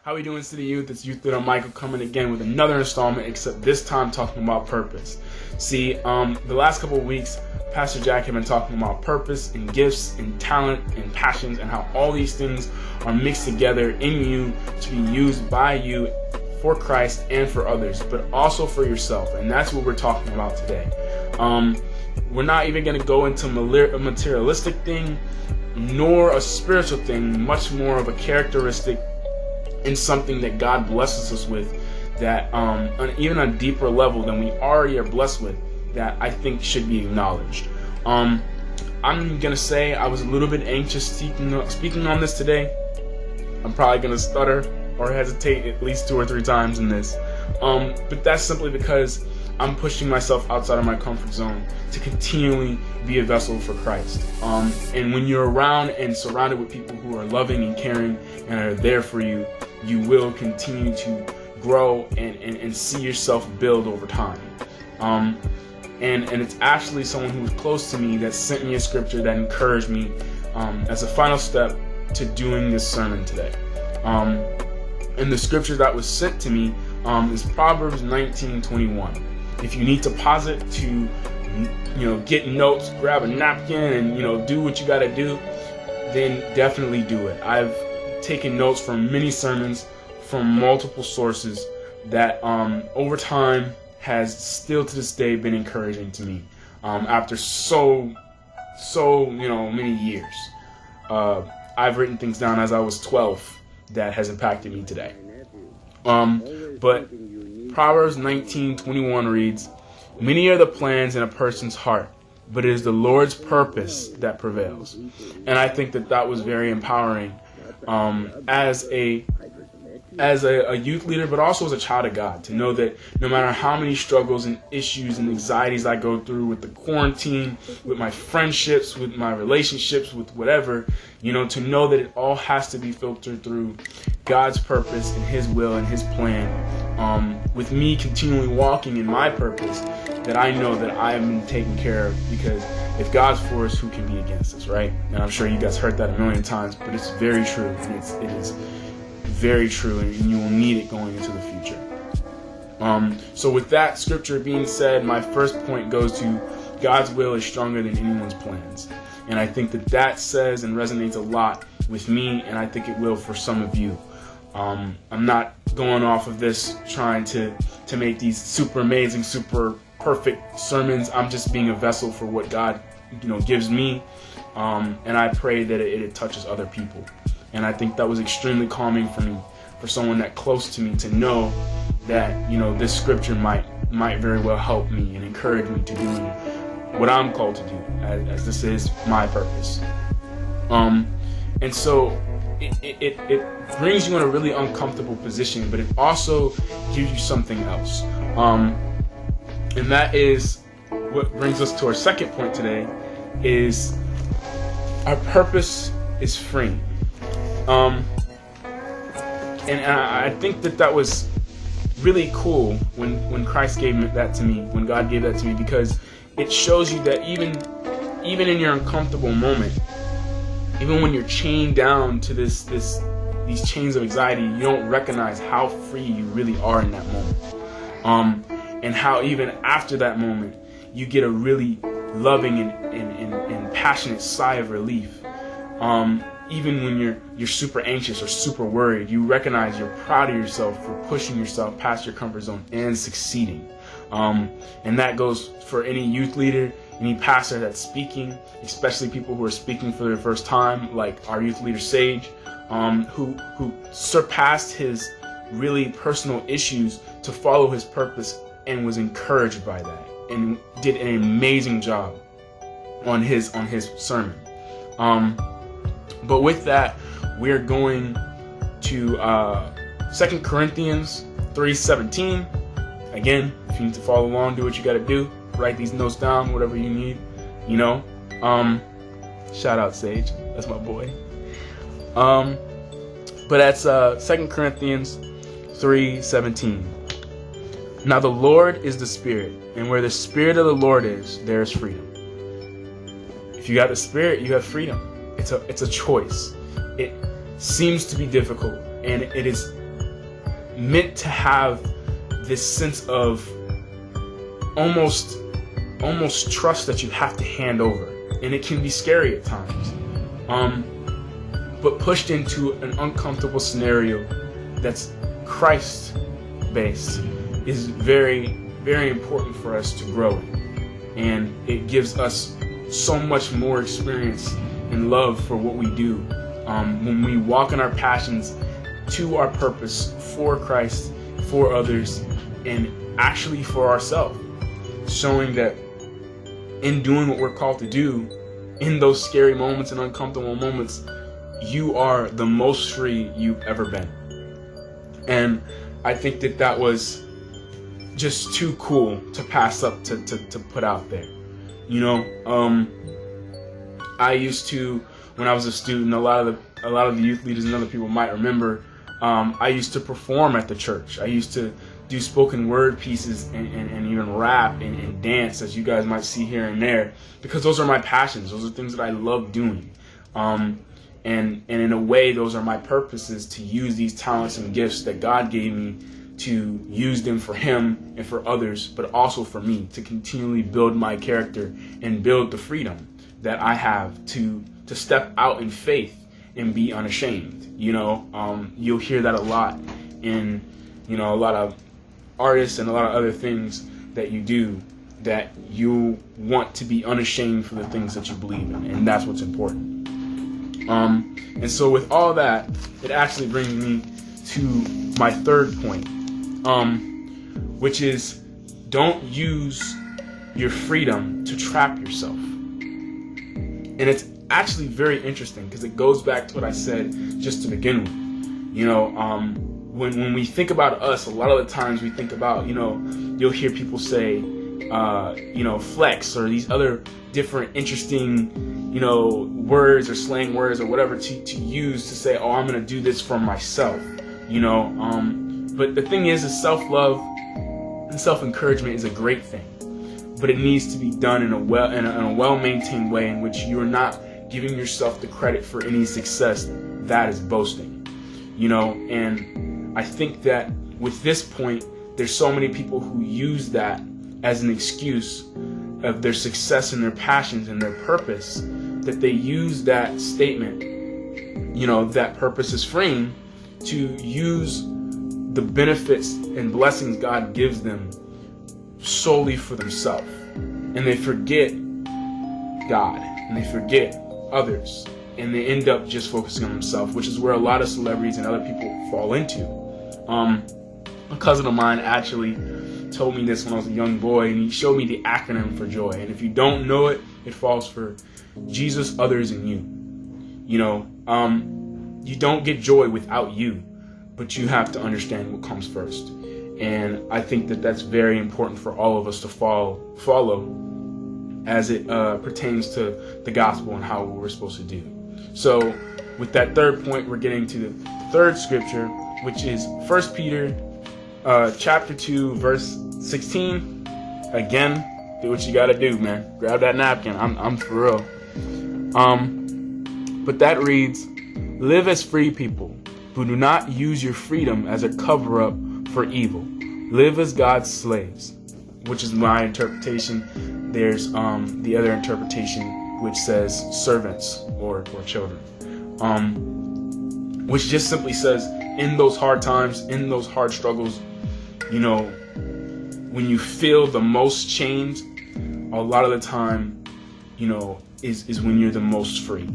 How we doing, City Youth? It's Youth Leader Michael coming again with another installment, except this time talking about purpose. See, the last couple of weeks, Pastor Jack had been talking about purpose and gifts and talent and passions and how all these things are mixed together in you to be used by you for Christ and for others, but also for yourself. And that's what we're talking about today. We're not even going to go into a materialistic thing, nor a spiritual thing, much more of a characteristic and something that God blesses us with, that on even a deeper level than we already are blessed with, that I think should be acknowledged. I'm gonna say I was a little bit anxious speaking on this today. I'm probably gonna stutter or hesitate at least 2 or 3 times in this, but that's simply because I'm pushing myself outside of my comfort zone to continually be a vessel for Christ. And when you're around and surrounded with people who are loving and caring and are there for you, you will continue to grow and see yourself build over time. And it's actually someone who was close to me that sent me a scripture that encouraged me as a final step to doing this sermon today. And the scripture that was sent to me is Proverbs 19:21. If you need to pause it to get notes, grab a napkin, and do what you got to do, then definitely do it. I've taken notes from many sermons from multiple sources that over time has still to this day been encouraging to me after so many years. I've written things down as I was 12 that has impacted me today. But Proverbs 19:21 reads, "Many are the plans in a person's heart, but it is the Lord's purpose that prevails." And I think that was very empowering as a youth leader, but also as a child of God, to know that no matter how many struggles and issues and anxieties I go through with the quarantine, with my friendships, with my relationships, with whatever, to know that it all has to be filtered through God's purpose and His will and His plan. With me continually walking in my purpose, that I know that I am being taken care of, because if God's for us, who can be against us, right? And I'm sure you guys heard that a million times, but it's very true. And it is very true, and you will need it going into the future. So with that scripture being said, my first point goes to God's will is stronger than anyone's plans. And I think that says and resonates a lot with me, and I think it will for some of you. I'm not going off of this trying to make these super amazing, super perfect sermons. I'm just being a vessel for what God gives me, and I pray that it touches other people. And I think that was extremely calming for me, for someone that close to me, to know that this scripture might very well help me and encourage me to do what I'm called to do, as this is my purpose. And so it brings you in a really uncomfortable position, but it also gives you something else. And that is what brings us to our second point today, is our purpose is freeing. And I think that was really cool when Christ gave that to me, when God gave that to me, because it shows you that even in your uncomfortable moment, even when you're chained down to these chains of anxiety, you don't recognize how free you really are in that moment. And how even after that moment, you get a really loving and passionate sigh of relief. Even when you're super anxious or super worried, you recognize you're proud of yourself for pushing yourself past your comfort zone and succeeding. And that goes for any youth leader, any pastor that's speaking, especially people who are speaking for their first time, like our youth leader Sage, who surpassed his really personal issues to follow his purpose and was encouraged by that and did an amazing job on his sermon. But with that, we're going to 2 Corinthians 3:17. Again, if you need to follow along, do what you got to do. Write these notes down, whatever you need. Shout out Sage, that's my boy. But that's 2 Corinthians 3:17. Now the Lord is the Spirit, and where the Spirit of the Lord is, there is freedom. If you got the Spirit, you have freedom. It's a choice. It seems to be difficult, and it is meant to have this sense of almost trust that you have to hand over, and it can be scary at times. But pushed into an uncomfortable scenario that's Christ-based is very, very important for us to grow in. And it gives us so much more experience and love for what we do when we walk in our passions to our purpose for Christ, for others, and actually for ourselves. Showing that in doing what we're called to do, in those scary moments and uncomfortable moments, you are the most free you've ever been. And I think that was just too cool to pass up to put out there. You know, I used to, when I was a student, a lot of the youth leaders and other people might remember, I used to perform at the church. I used to do spoken word pieces and even rap and dance, as you guys might see here and there, because those are my passions. Those are things that I love doing. And in a way, those are my purposes, to use these talents and gifts that God gave me, to use them for Him and for others, but also for me, to continually build my character and build the freedom that I have to step out in faith and be unashamed. You know, you'll hear that a lot in, you know, a lot of artists and a lot of other things that you do, that you want to be unashamed for the things that you believe in, and that's what's important. And so with all that, it actually brings me to my third point, which is, don't use your freedom to trap yourself. And it's actually very interesting because it goes back to what I said just to begin with. You know, when we think about us, a lot of the times we think about, you know, you'll hear people say, you know, flex, or these other different interesting, you know, words or slang words or whatever to use to say, oh, I'm going to do this for myself, you know. But the thing is self-love and self-encouragement is a great thing, but it needs to be done in a well-maintained way in which you're not giving yourself the credit for any success that is boasting, you know. And I think that with this point, there's so many people who use that as an excuse of their success and their passions and their purpose, that they use that statement, you know, that purpose is freeing, to use the benefits and blessings God gives them solely for themselves. And they forget God, and they forget others, and they end up just focusing on themselves, which is where a lot of celebrities and other people fall into. A cousin of mine actually told me this when I was a young boy, and he showed me the acronym for joy. And if you don't know it, it falls for Jesus, others, and you. You know, you don't get joy without you, but you have to understand what comes first. And I think that that's very important for all of us to follow as it pertains to the gospel and how we're supposed to do. So with that third point, we're getting to the third scripture, which is 1 Peter chapter 2, verse 16. Again, do what you gotta do, man. Grab that napkin. I'm for real. But that reads, live as free people, who do not use your freedom as a cover-up for evil. Live as God's slaves, which is my interpretation. There's the other interpretation, which says servants or children, which just simply says, in those hard times, in those hard struggles, you know, when you feel the most change, a lot of the time, you know, is when you're the most free,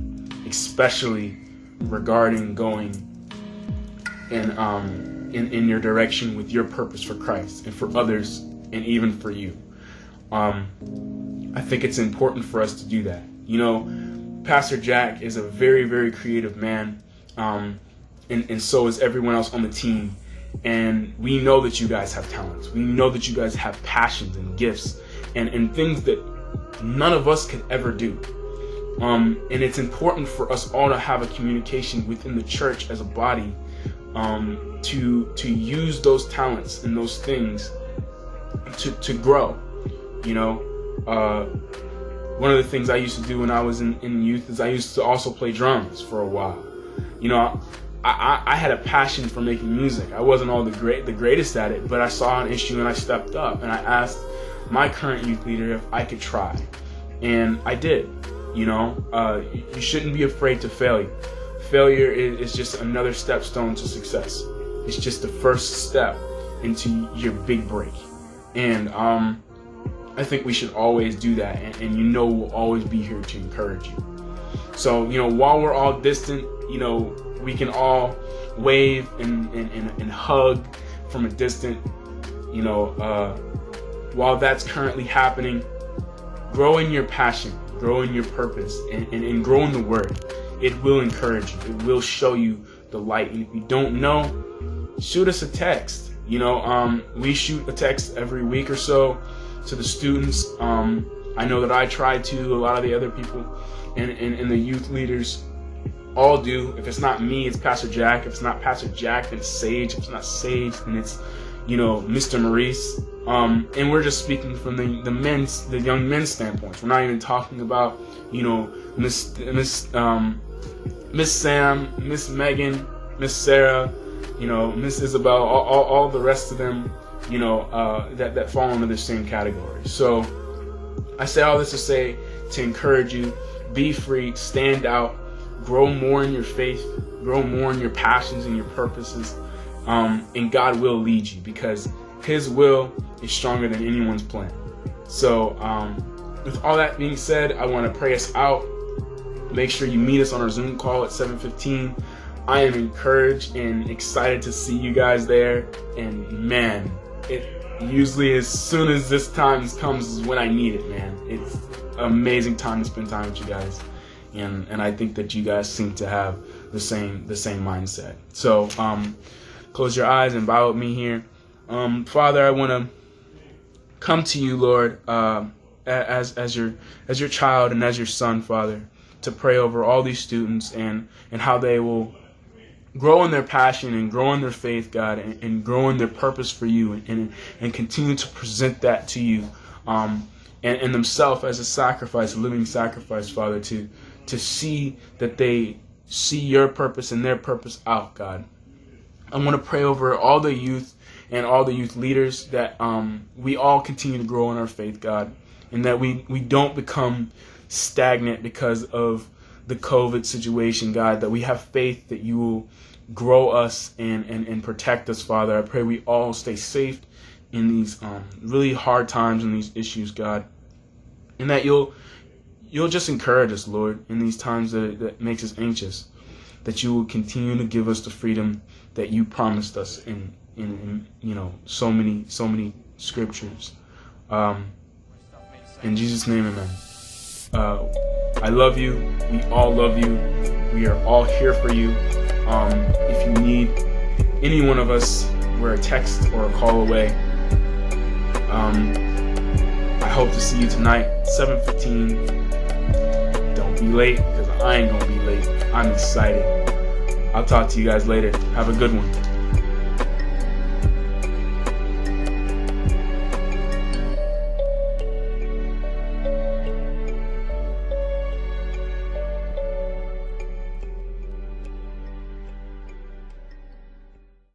especially regarding going in your direction with your purpose for Christ and for others and even for you. I think it's important for us to do that. You know, Pastor Jack is a very, very creative man, and so is everyone else on the team. And we know that you guys have talents. We know that you guys have passions and gifts and things that none of us could ever do. And it's important for us all to have a communication within the church as a body, to use those talents and those things to grow. You know, one of the things I used to do when I was in youth is I used to also play drums for a while. You know, I had a passion for making music. I wasn't all the greatest at it, but I saw an issue and I stepped up and I asked my current youth leader if I could try, and I did. You know, you shouldn't be afraid to fail. Failure is just another stepstone to success. It's just the first step into your big break, and I think we should always do that, and you know we'll always be here to encourage you. So, you know, while we're all distant, you know, we can all wave and hug from a distant, you know, while that's currently happening, grow in your passion, grow in your purpose, and grow in the word. It will encourage you. It will show you the light. And if you don't know, shoot us a text. You know, we shoot a text every week or so to the students. I know that I try to. A lot of the other people and the youth leaders all do. If it's not me, it's Pastor Jack. If it's not Pastor Jack, then it's Sage. If it's not Sage, then it's, you know, Mr. Maurice. And we're just speaking from the young men's standpoints. We're not even talking about, you know, Miss Sam, Miss Megan, Miss Sarah, you know, Miss Isabel, all the rest of them, you know, that fall into the same category. So I say all this to say, to encourage you, be free, stand out, grow more in your faith, grow more in your passions and your purposes, and God will lead you, because His will is stronger than anyone's plan. So with all that being said, I want to pray us out. Make sure you meet us on our Zoom call at 7:15. I am encouraged and excited to see you guys there. And man, it usually as soon as this time comes is when I need it, man. It's an amazing time to spend time with you guys. And I think that you guys seem to have the same mindset. So close your eyes and bow with me here. Father, I want to come to you, Lord, as your child and as your son, Father, to pray over all these students and how they will grow in their passion and grow in their faith, God, and grow in their purpose for you, and continue to present that to you, and themselves as a sacrifice, a living sacrifice, Father, to see that they see your purpose and their purpose out, God. I want to pray over all the youth and all the youth leaders that we all continue to grow in our faith, God, and that we don't become stagnant because of the COVID situation, God, that we have faith that you will grow us and protect us, Father. I pray we all stay safe in these really hard times and these issues, God, and that you'll just encourage us, Lord, in these times that makes us anxious, that you will continue to give us the freedom that you promised us in you know, so many scriptures. In Jesus' name, amen. I love you. We all love you. We are all here for you. If you need any one of us, we're a text or a call away. I hope to see you tonight, 7:15. Don't be late, because I ain't gonna be late. I'm excited. I'll talk to you guys later. Have a good one.